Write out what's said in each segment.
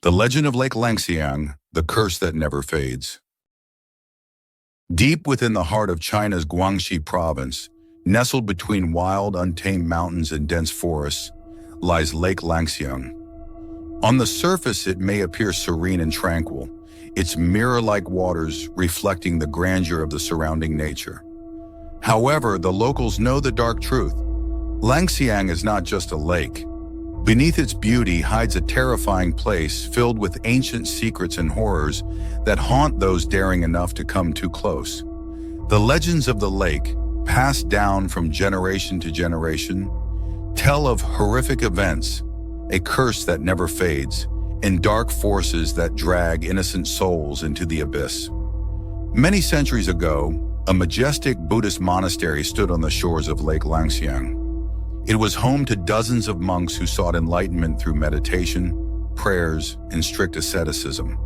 The legend of Lake Langxiang, the curse that never fades. Deep within the heart of China's Guangxi province, nestled between wild, untamed mountains and dense forests, lies Lake Langxiang. On the surface, it may appear serene and tranquil, its mirror-like waters reflecting the grandeur of the surrounding nature. However, the locals know the dark truth. Langxiang is not just a lake. Beneath its beauty hides a terrifying place filled with ancient secrets and horrors that haunt those daring enough to come too close. The legends of the lake, passed down from generation to generation, tell of horrific events, a curse that never fades, and dark forces that drag innocent souls into the abyss. Many centuries ago, a majestic Buddhist monastery stood on the shores of Lake Langxiang. It was home to dozens of monks who sought enlightenment through meditation, prayers, and strict asceticism.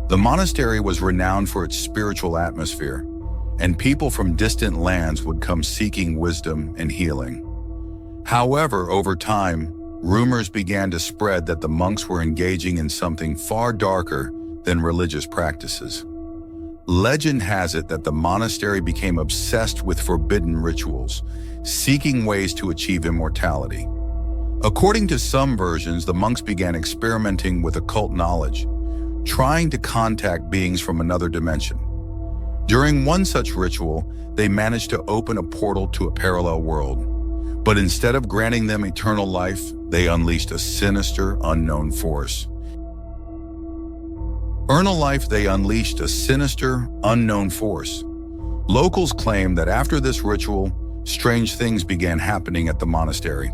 The monastery was renowned for its spiritual atmosphere, and people from distant lands would come seeking wisdom and healing. However, over time, rumors began to spread that the monks were engaging in something far darker than religious practices. Legend has it that the monastery became obsessed with forbidden rituals, seeking ways to achieve immortality. According to some versions, the monks began experimenting with occult knowledge, trying to contact beings from another dimension. During one such ritual, they managed to open a portal to a parallel world. But instead of granting them eternal life, they unleashed a sinister, unknown force. Locals claim that after this ritual, strange things began happening at the monastery.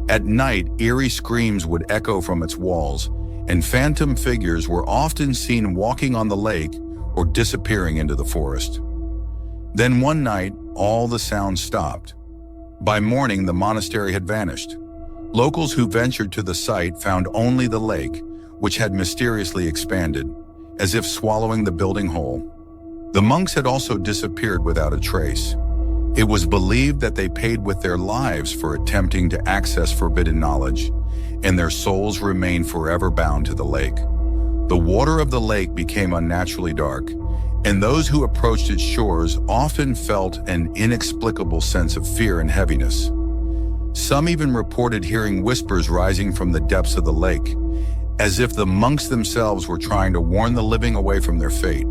At night, eerie screams would echo from its walls, and phantom figures were often seen walking on the lake or disappearing into the forest. Then one night, all the sounds stopped. By morning, the monastery had vanished. Locals who ventured to the site found only the lake, which had mysteriously expanded, as if swallowing the building whole. The monks had also disappeared without a trace. It was believed that they paid with their lives for attempting to access forbidden knowledge, and their souls remained forever bound to the lake. The water of the lake became unnaturally dark, and those who approached its shores often felt an inexplicable sense of fear and heaviness. Some even reported hearing whispers rising from the depths of the lake, as if the monks themselves were trying to warn the living away from their fate.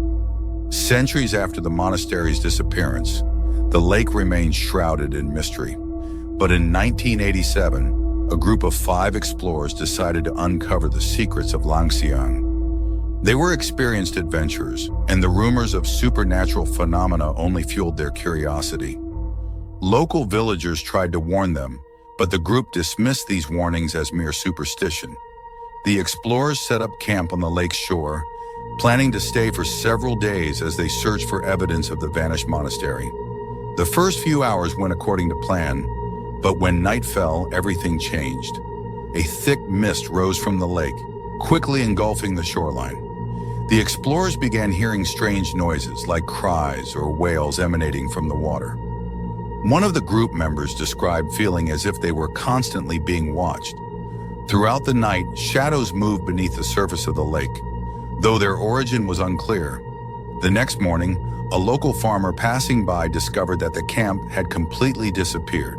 Centuries after the monastery's disappearance, the lake remained shrouded in mystery. But in 1987, a group of 5 explorers decided to uncover the secrets of Langxiang. They were experienced adventurers, and the rumors of supernatural phenomena only fueled their curiosity. Local villagers tried to warn them, but the group dismissed these warnings as mere superstition. The explorers set up camp on the lake's shore, planning to stay for several days as they searched for evidence of the vanished monastery. The first few hours went according to plan, but when night fell, everything changed. A thick mist rose from the lake, quickly engulfing the shoreline. The explorers began hearing strange noises like cries or wails emanating from the water. One of the group members described feeling as if they were constantly being watched. Throughout the night, shadows moved beneath the surface of the lake, though their origin was unclear. The next morning, a local farmer passing by discovered that the camp had completely disappeared.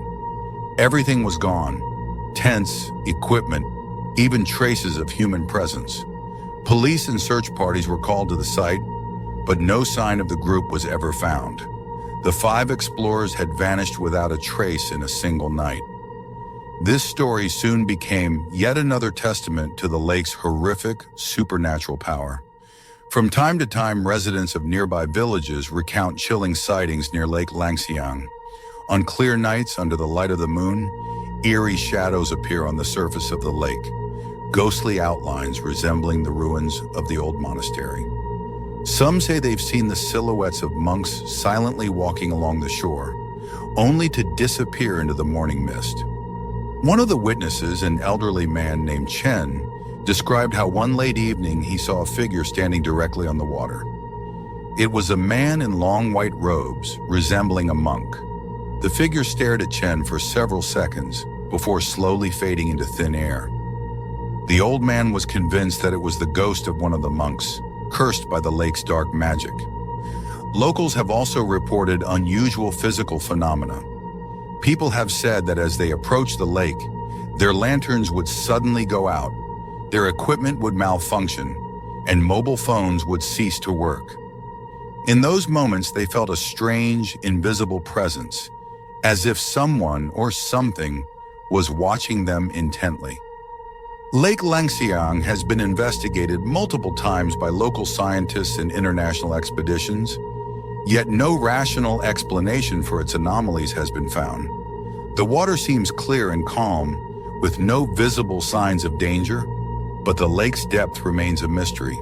Everything was gone: tents, equipment, even traces of human presence. Police and search parties were called to the site, but no sign of the group was ever found. The 5 explorers had vanished without a trace in a single night. This story soon became yet another testament to the lake's horrific, supernatural power. From time to time, residents of nearby villages recount chilling sightings near Lake Langxiang. On clear nights, under the light of the moon, eerie shadows appear on the surface of the lake, ghostly outlines resembling the ruins of the old monastery. Some say they've seen the silhouettes of monks silently walking along the shore, only to disappear into the morning mist. One of the witnesses, an elderly man named Chen, described how one late evening he saw a figure standing directly on the water. It was a man in long white robes, resembling a monk. The figure stared at Chen for several seconds before slowly fading into thin air. The old man was convinced that it was the ghost of one of the monks, cursed by the lake's dark magic. Locals have also reported unusual physical phenomena. People have said that as they approached the lake, their lanterns would suddenly go out, their equipment would malfunction, and mobile phones would cease to work. In those moments, they felt a strange, invisible presence, as if someone or something was watching them intently. Lake Langxiang has been investigated multiple times by local scientists and international expeditions, yet no rational explanation for its anomalies has been found. The water seems clear and calm, with no visible signs of danger, but the lake's depth remains a mystery.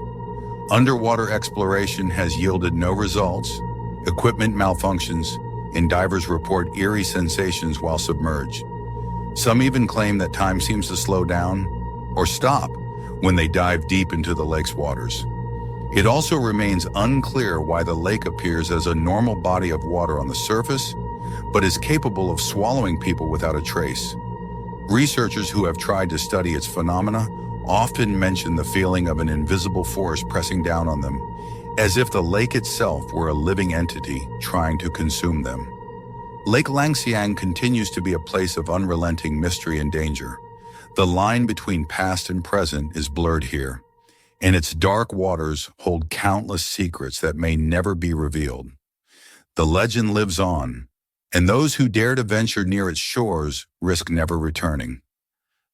Underwater exploration has yielded no results, equipment malfunctions, and divers report eerie sensations while submerged. Some even claim that time seems to slow down or stop when they dive deep into the lake's waters. It also remains unclear why the lake appears as a normal body of water on the surface, but is capable of swallowing people without a trace. Researchers who have tried to study its phenomena often mention the feeling of an invisible force pressing down on them, as if the lake itself were a living entity trying to consume them. Lake Langxiang continues to be a place of unrelenting mystery and danger. The line between past and present is blurred here, and its dark waters hold countless secrets that may never be revealed. The legend lives on, and those who dare to venture near its shores risk never returning.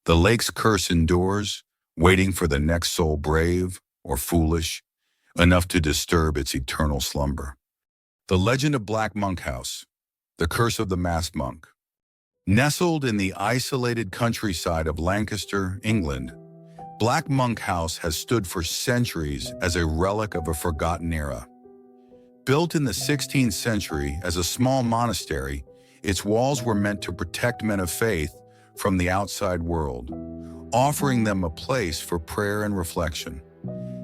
The lake's curse endures, waiting for the next soul brave or foolish enough to disturb its eternal slumber. The Legend of Black Monk House, the Curse of the Masked Monk. Nestled in the isolated countryside of Lancaster, England, Black Monk House has stood for centuries as a relic of a forgotten era. Built in the 16th century as a small monastery, its walls were meant to protect men of faith from the outside world, offering them a place for prayer and reflection.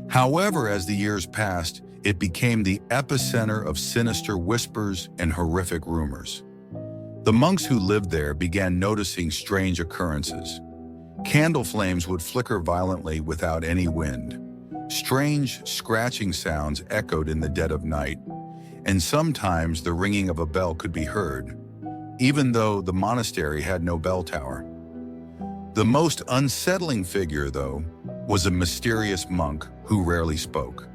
However, as the years passed, it became the epicenter of sinister whispers and horrific rumors. The monks who lived there began noticing strange occurrences. Candle flames would flicker violently without any wind. Strange, scratching sounds echoed in the dead of night, and sometimes the ringing of a bell could be heard, even though the monastery had no bell tower. The most unsettling figure, though, was a mysterious monk who rarely spoke,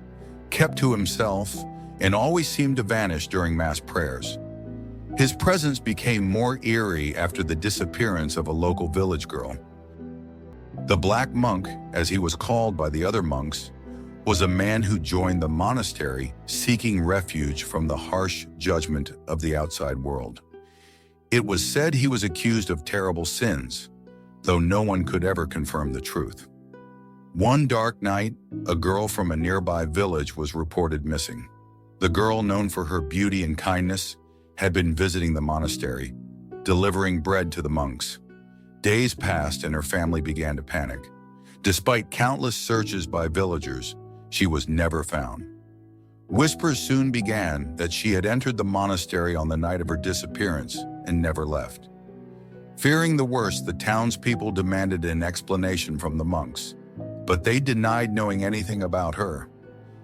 kept to himself, and always seemed to vanish during mass prayers. His presence became more eerie after the disappearance of a local village girl. The Black Monk, as he was called by the other monks, was a man who joined the monastery seeking refuge from the harsh judgment of the outside world. It was said he was accused of terrible sins, though no one could ever confirm the truth. One dark night, a girl from a nearby village was reported missing. The girl, known for her beauty and kindness, had been visiting the monastery, delivering bread to the monks. Days passed and her family began to panic. Despite countless searches by villagers, she was never found. Whispers soon began that she had entered the monastery on the night of her disappearance and never left. Fearing the worst, the townspeople demanded an explanation from the monks, but they denied knowing anything about her.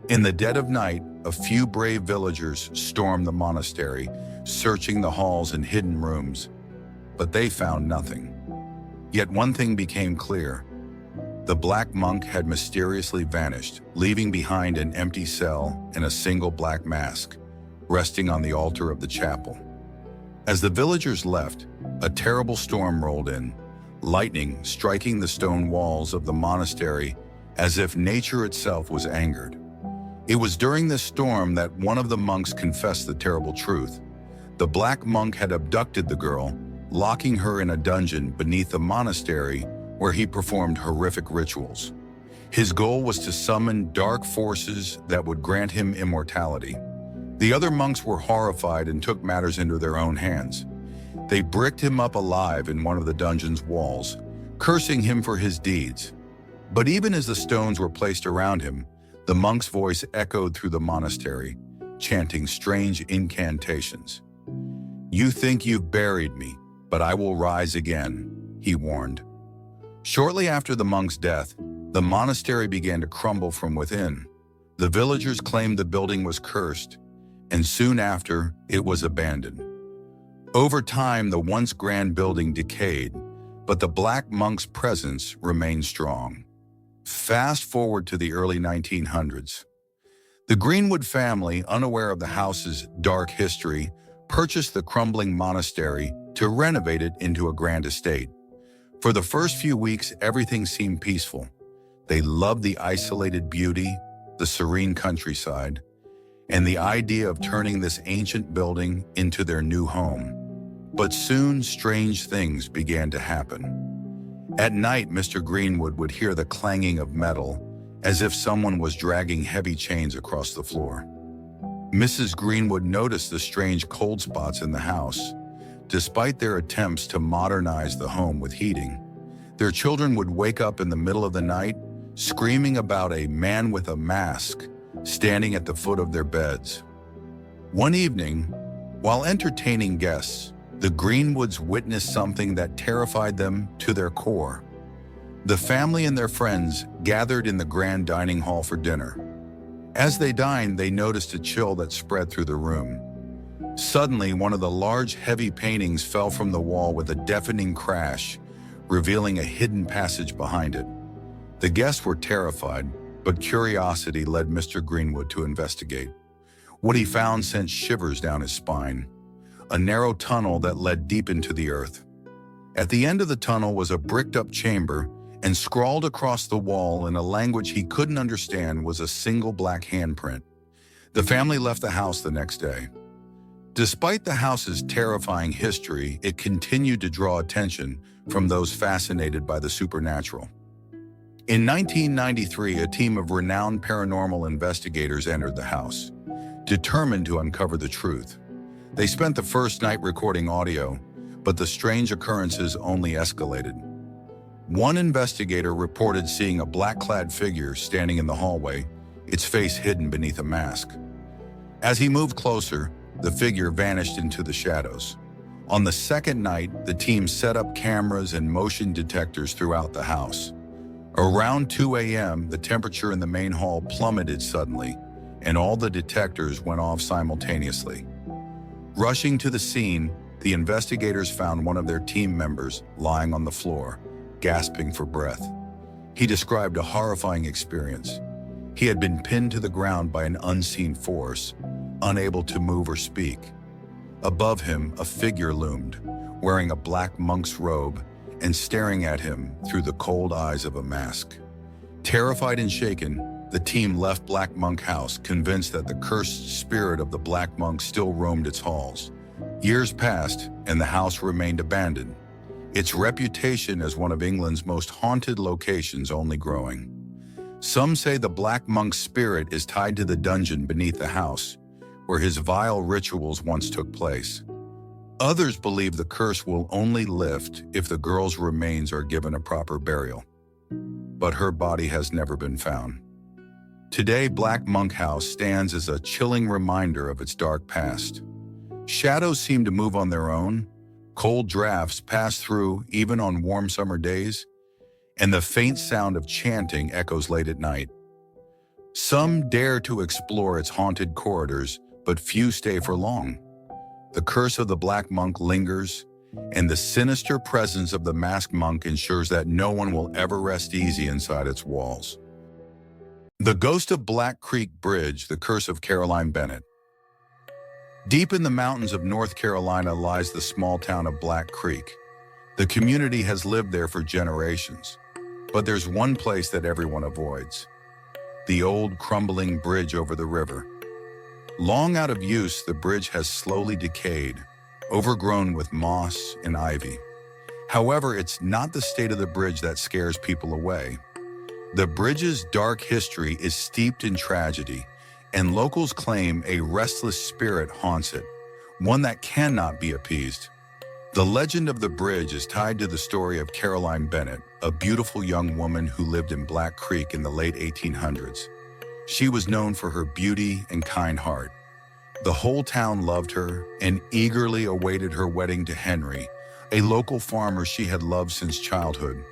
In the dead of night, a few brave villagers stormed the monastery, searching the halls and hidden rooms, but they found nothing. Yet one thing became clear. The Black Monk had mysteriously vanished, leaving behind an empty cell and a single black mask, resting on the altar of the chapel. As the villagers left, a terrible storm rolled in, lightning striking the stone walls of the monastery as if nature itself was angered. It was during this storm that one of the monks confessed the terrible truth. The Black Monk had abducted the girl, locking her in a dungeon beneath the monastery where he performed horrific rituals. His goal was to summon dark forces that would grant him immortality. The other monks were horrified and took matters into their own hands. They bricked him up alive in one of the dungeon's walls, cursing him for his deeds. But even as the stones were placed around him, the monk's voice echoed through the monastery, chanting strange incantations. "You think you've buried me, but I will rise again," he warned. Shortly after the monk's death, the monastery began to crumble from within. The villagers claimed the building was cursed, and soon after, it was abandoned. Over time, the once grand building decayed, but the Black Monk's presence remained strong. Fast forward to the early 1900s. The Greenwood family, unaware of the house's dark history, purchased the crumbling monastery to renovate it into a grand estate. For the first few weeks, everything seemed peaceful. They loved the isolated beauty, the serene countryside, and the idea of turning this ancient building into their new home. But soon, strange things began to happen. At night, Mr. Greenwood would hear the clanging of metal, as if someone was dragging heavy chains across the floor. Mrs. Greenwood noticed the strange cold spots in the house. Despite their attempts to modernize the home with heating, their children would wake up in the middle of the night, screaming about a man with a mask standing at the foot of their beds. One evening, while entertaining guests, the Greenwoods witnessed something that terrified them to their core. The family and their friends gathered in the grand dining hall for dinner. As they dined, they noticed a chill that spread through the room. Suddenly, one of the large, heavy paintings fell from the wall with a deafening crash, revealing a hidden passage behind it. The guests were terrified, but curiosity led Mr. Greenwood to investigate. What he found sent shivers down his spine. A narrow tunnel that led deep into the earth. At the end of the tunnel was a bricked-up chamber, and scrawled across the wall in a language he couldn't understand was a single black handprint. The family left the house the next day. Despite the house's terrifying history, it continued to draw attention from those fascinated by the supernatural. In 1993, a team of renowned paranormal investigators entered the house, determined to uncover the truth. They spent the first night recording audio, but the strange occurrences only escalated. One investigator reported seeing a black-clad figure standing in the hallway, its face hidden beneath a mask. As he moved closer, the figure vanished into the shadows. On the second night, the team set up cameras and motion detectors throughout the house. Around 2 a.m., the temperature in the main hall plummeted suddenly, and all the detectors went off simultaneously. Rushing to the scene, the investigators found one of their team members lying on the floor, gasping for breath. He described a horrifying experience. He had been pinned to the ground by an unseen force, unable to move or speak. Above him, a figure loomed, wearing a black monk's robe and staring at him through the cold eyes of a mask. Terrified and shaken, the team left Black Monk House, convinced that the cursed spirit of the Black Monk still roamed its halls. Years passed, and the house remained abandoned, its reputation as one of England's most haunted locations only growing. Some say the Black Monk's spirit is tied to the dungeon beneath the house, where his vile rituals once took place. Others believe the curse will only lift if the girl's remains are given a proper burial. But her body has never been found. Today, Black Monk House stands as a chilling reminder of its dark past. Shadows seem to move on their own, cold drafts pass through even on warm summer days, and the faint sound of chanting echoes late at night. Some dare to explore its haunted corridors, but few stay for long. The curse of the Black Monk lingers, and the sinister presence of the masked monk ensures that no one will ever rest easy inside its walls. The Ghost of Black Creek Bridge, the Curse of Caroline Bennett. Deep in the mountains of North Carolina lies the small town of Black Creek. The community has lived there for generations, but there's one place that everyone avoids: the old crumbling bridge over the river. Long out of use, the bridge has slowly decayed, overgrown with moss and ivy. However, it's not the state of the bridge that scares people away. The bridge's dark history is steeped in tragedy, and locals claim a restless spirit haunts it, one that cannot be appeased. The legend of the bridge is tied to the story of Caroline Bennett, a beautiful young woman who lived in Black Creek in the late 1800s. She was known for her beauty and kind heart. The whole town loved her and eagerly awaited her wedding to Henry, a local farmer she had loved since childhood.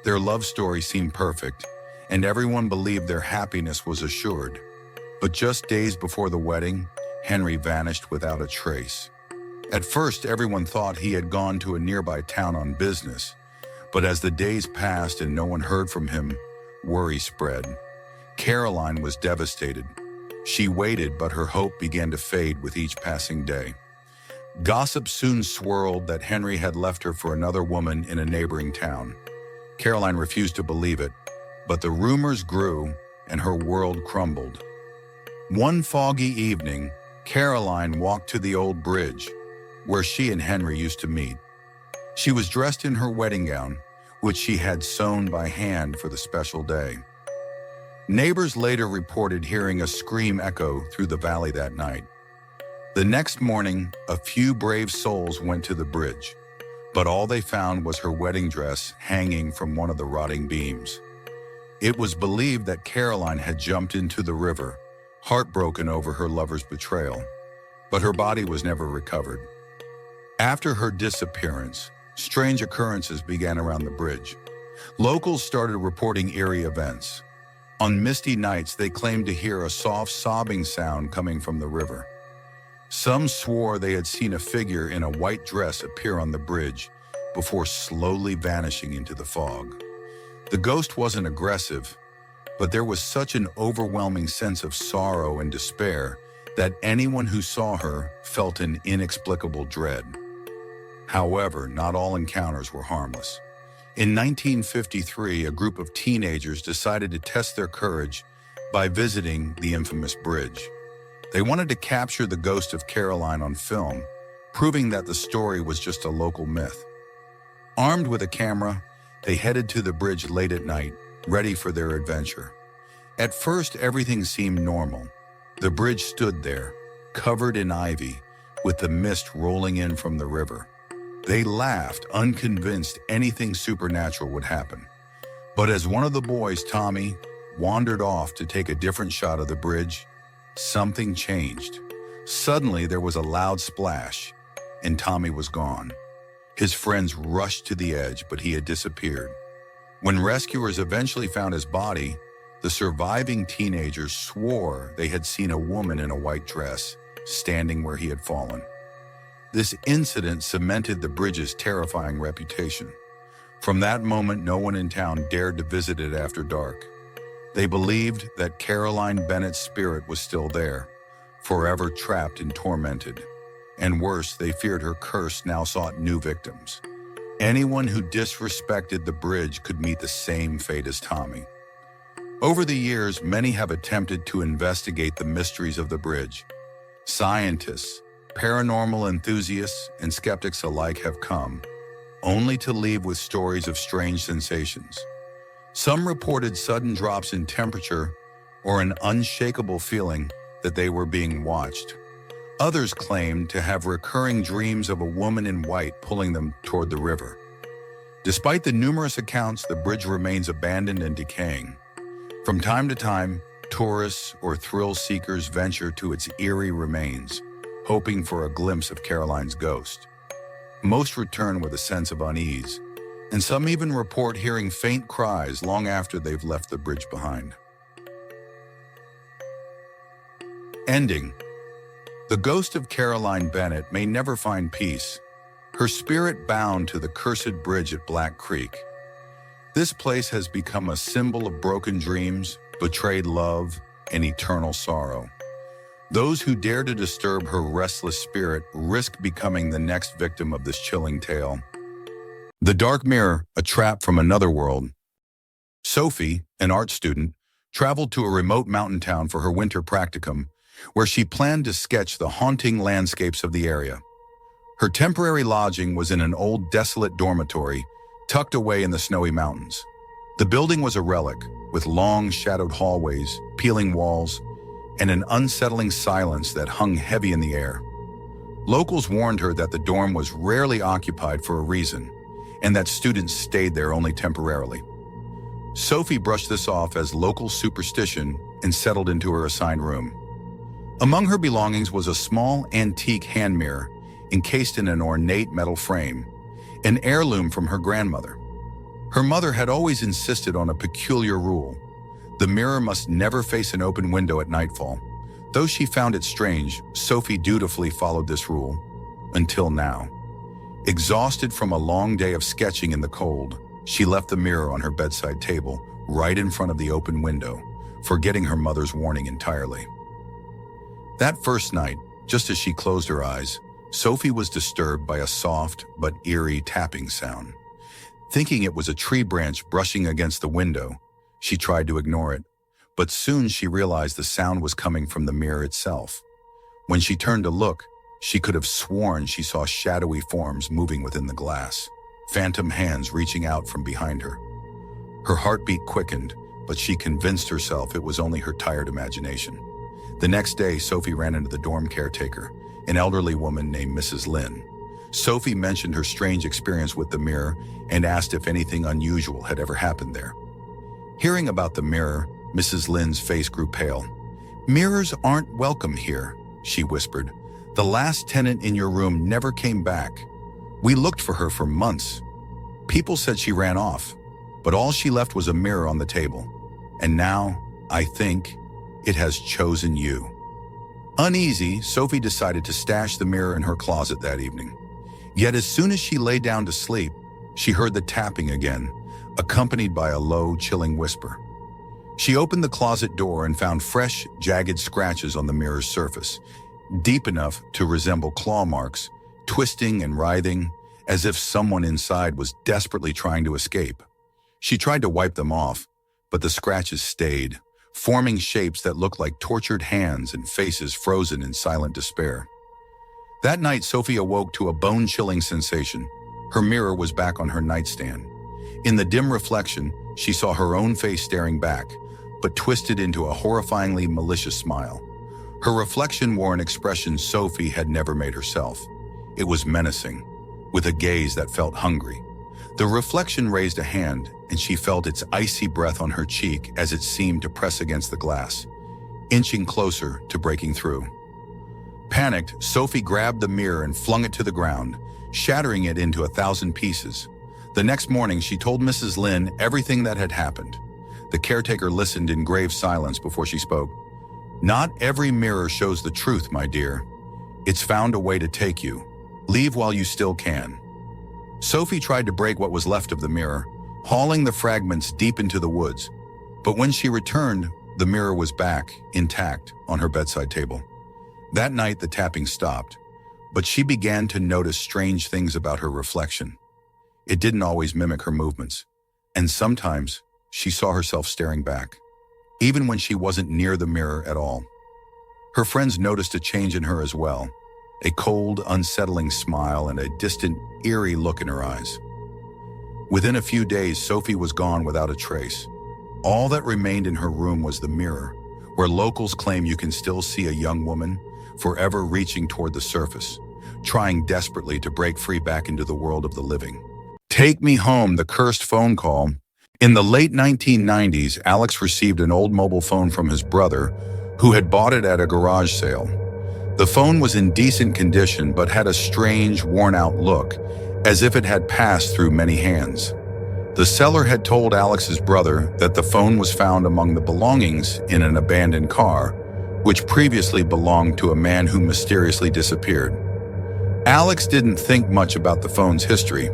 Their love story seemed perfect, and everyone believed their happiness was assured. But just days before the wedding, Henry vanished without a trace. At first, everyone thought he had gone to a nearby town on business, but as the days passed and no one heard from him, worry spread. Caroline was devastated. She waited, but her hope began to fade with each passing day. Gossip soon swirled that Henry had left her for another woman in a neighboring town. Caroline refused to believe it, but the rumors grew and her world crumbled. One foggy evening, Caroline walked to the old bridge, where she and Henry used to meet. She was dressed in her wedding gown, which she had sewn by hand for the special day. Neighbors later reported hearing a scream echo through the valley that night. The next morning, a few brave souls went to the bridge, but all they found was her wedding dress hanging from one of the rotting beams. It was believed that Caroline had jumped into the river, heartbroken over her lover's betrayal, but her body was never recovered. After her disappearance, strange occurrences began around the bridge. Locals started reporting eerie events. On misty nights, they claimed to hear a soft sobbing sound coming from the river. Some swore they had seen a figure in a white dress appear on the bridge before slowly vanishing into the fog. The ghost wasn't aggressive, but there was such an overwhelming sense of sorrow and despair that anyone who saw her felt an inexplicable dread. However, not all encounters were harmless. In 1953, a group of teenagers decided to test their courage by visiting the infamous bridge. They wanted to capture the ghost of Caroline on film, proving that the story was just a local myth. Armed with a camera, they headed to the bridge late at night, ready for their adventure. At first, everything seemed normal. The bridge stood there, covered in ivy, with the mist rolling in from the river. They laughed, unconvinced anything supernatural would happen. But as one of the boys, Tommy, wandered off to take a different shot of the bridge, something changed. Suddenly, there was a loud splash, and Tommy was gone. His friends rushed to the edge, but he had disappeared. When rescuers eventually found his body, the surviving teenagers swore they had seen a woman in a white dress standing where he had fallen. This incident cemented the bridge's terrifying reputation. From that moment, no one in town dared to visit it after dark. They believed that Caroline Bennett's spirit was still there, forever trapped and tormented. And worse, they feared her curse now sought new victims. Anyone who disrespected the bridge could meet the same fate as Tommy. Over the years, many have attempted to investigate the mysteries of the bridge. Scientists, paranormal enthusiasts, and skeptics alike have come, only to leave with stories of strange sensations. Some reported sudden drops in temperature or an unshakable feeling that they were being watched. Others claimed to have recurring dreams of a woman in white pulling them toward the river. Despite the numerous accounts, the bridge remains abandoned and decaying. From time to time, tourists or thrill seekers venture to its eerie remains, hoping for a glimpse of Caroline's ghost. Most return with a sense of unease, and some even report hearing faint cries long after they've left the bridge behind. Ending. The ghost of Caroline Bennett may never find peace, her spirit bound to the cursed bridge at Black Creek. This place has become a symbol of broken dreams, betrayed love, and eternal sorrow. Those who dare to disturb her restless spirit risk becoming the next victim of this chilling tale. The Dark Mirror, a trap from another world. Sophie, an art student, traveled to a remote mountain town for her winter practicum, where she planned to sketch the haunting landscapes of the area. Her temporary lodging was in an old, desolate dormitory tucked away in the snowy mountains. The building was a relic, with long, shadowed hallways, peeling walls, and an unsettling silence that hung heavy in the air. Locals warned her that the dorm was rarely occupied for a reason, and that students stayed there only temporarily. Sophie brushed this off as local superstition and settled into her assigned room. Among her belongings was a small, antique hand mirror encased in an ornate metal frame, an heirloom from her grandmother. Her mother had always insisted on a peculiar rule. The mirror must never face an open window at nightfall. Though she found it strange, Sophie dutifully followed this rule. Until now. Exhausted from a long day of sketching in the cold, she left the mirror on her bedside table, right in front of the open window, forgetting her mother's warning entirely. That first night, just as she closed her eyes, Sophie was disturbed by a soft but eerie tapping sound. Thinking it was a tree branch brushing against the window, she tried to ignore it, but soon she realized the sound was coming from the mirror itself. When she turned to look, she could have sworn she saw shadowy forms moving within the glass, phantom hands reaching out from behind her. Her heartbeat quickened, but she convinced herself it was only her tired imagination. The next day, Sophie ran into the dorm caretaker, an elderly woman named Mrs. Lynn. Sophie mentioned her strange experience with the mirror and asked if anything unusual had ever happened there. Hearing about the mirror, Mrs. Lynn's face grew pale. "Mirrors aren't welcome here," she whispered. "The last tenant in your room never came back. We looked for her for months. People said she ran off, but all she left was a mirror on the table. And now, I think, it has chosen you." Uneasy, Sophie decided to stash the mirror in her closet that evening. Yet as soon as she lay down to sleep, she heard the tapping again, accompanied by a low, chilling whisper. She opened the closet door and found fresh, jagged scratches on the mirror's surface, deep enough to resemble claw marks, twisting and writhing, as if someone inside was desperately trying to escape. She tried to wipe them off, but the scratches stayed, forming shapes that looked like tortured hands and faces frozen in silent despair. That night, Sophie awoke to a bone-chilling sensation. Her mirror was back on her nightstand. In the dim reflection, she saw her own face staring back, but twisted into a horrifyingly malicious smile. Her reflection wore an expression Sophie had never made herself. It was menacing, with a gaze that felt hungry. The reflection raised a hand, and she felt its icy breath on her cheek as it seemed to press against the glass, inching closer to breaking through. Panicked, Sophie grabbed the mirror and flung it to the ground, shattering it into 1,000 pieces. The next morning, she told Mrs. Lynn everything that had happened. The caretaker listened in grave silence before she spoke. "Not every mirror shows the truth, my dear. It's found a way to take you. Leave while you still can." Sophie tried to break what was left of the mirror, hauling the fragments deep into the woods. But when she returned, the mirror was back, intact, on her bedside table. That night, the tapping stopped, but she began to notice strange things about her reflection. It didn't always mimic her movements, and sometimes she saw herself staring back, even when she wasn't near the mirror at all. Her friends noticed a change in her as well, a cold, unsettling smile and a distant, eerie look in her eyes. Within a few days, Sophie was gone without a trace. All that remained in her room was the mirror, where locals claim you can still see a young woman, forever reaching toward the surface, trying desperately to break free back into the world of the living. Take me home, the cursed phone call. In the late 1990s, Alex received an old mobile phone from his brother, who had bought it at a garage sale. The phone was in decent condition but had a strange, worn-out look, as if it had passed through many hands. The seller had told Alex's brother that the phone was found among the belongings in an abandoned car, which previously belonged to a man who mysteriously disappeared. Alex didn't think much about the phone's history.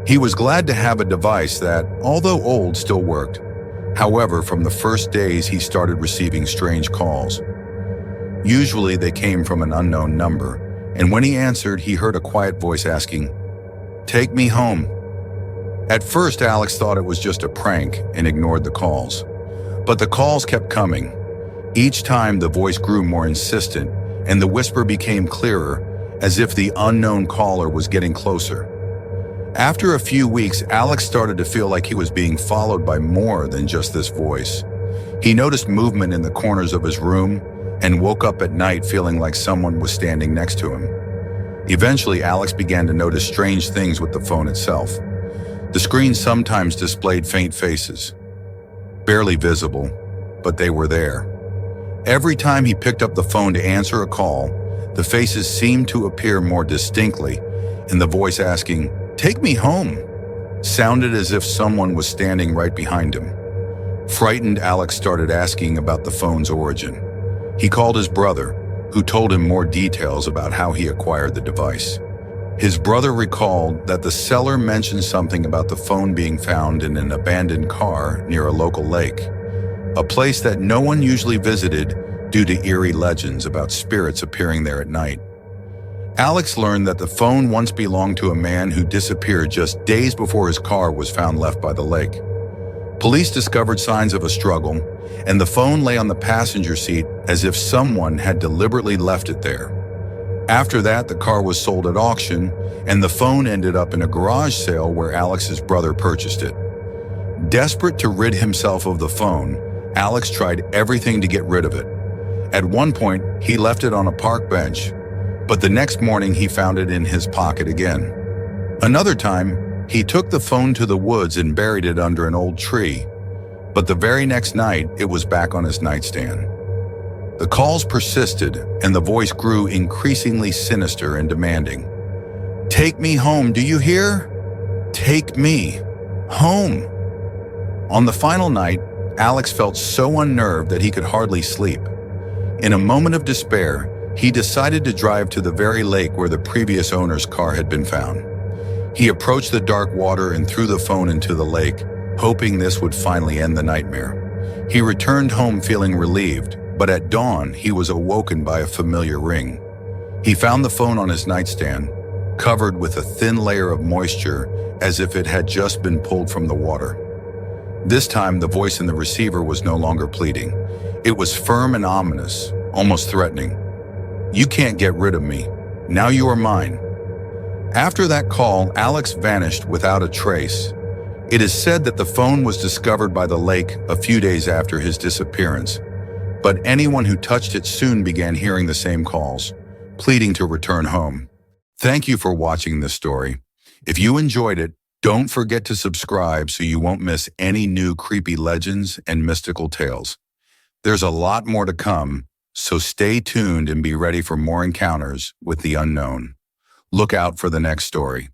He was glad to have a device that, although old, still worked. However, from the first days, he started receiving strange calls. Usually, they came from an unknown number, and when he answered, he heard a quiet voice asking, "Take me home." At first, Alex thought it was just a prank and ignored the calls. But the calls kept coming. Each time, the voice grew more insistent, and the whisper became clearer, as if the unknown caller was getting closer. After a few weeks, Alex started to feel like he was being followed by more than just this voice. He noticed movement in the corners of his room and woke up at night feeling like someone was standing next to him. Eventually, Alex began to notice strange things with the phone itself. The screen sometimes displayed faint faces, barely visible, but they were there. Every time he picked up the phone to answer a call, the faces seemed to appear more distinctly, and the voice asking, "Take me home," sounded as if someone was standing right behind him. Frightened, Alex started asking about the phone's origin. He called his brother, who told him more details about how he acquired the device. His brother recalled that the seller mentioned something about the phone being found in an abandoned car near a local lake, a place that no one usually visited due to eerie legends about spirits appearing there at night. Alex learned that the phone once belonged to a man who disappeared just days before his car was found left by the lake. Police discovered signs of a struggle, and the phone lay on the passenger seat as if someone had deliberately left it there. After that, the car was sold at auction, and the phone ended up in a garage sale where Alex's brother purchased it. Desperate to rid himself of the phone, Alex tried everything to get rid of it. At one point, he left it on a park bench, but the next morning he found it in his pocket again. Another time, he took the phone to the woods and buried it under an old tree, but the very next night, it was back on his nightstand. The calls persisted, and the voice grew increasingly sinister and demanding. "Take me home, do you hear? Take me home." On the final night, Alex felt so unnerved that he could hardly sleep. In a moment of despair, he decided to drive to the very lake where the previous owner's car had been found. He approached the dark water and threw the phone into the lake, hoping this would finally end the nightmare. He returned home feeling relieved, but at dawn, he was awoken by a familiar ring. He found the phone on his nightstand, covered with a thin layer of moisture as if it had just been pulled from the water. This time, the voice in the receiver was no longer pleading. It was firm and ominous, almost threatening. "You can't get rid of me. Now you are mine." After that call, Alex vanished without a trace. It is said that the phone was discovered by the lake a few days after his disappearance, but anyone who touched it soon began hearing the same calls, pleading to return home. Thank you for watching this story. If you enjoyed it, don't forget to subscribe so you won't miss any new creepy legends and mystical tales. There's a lot more to come, so stay tuned and be ready for more encounters with the unknown. Look out for the next story.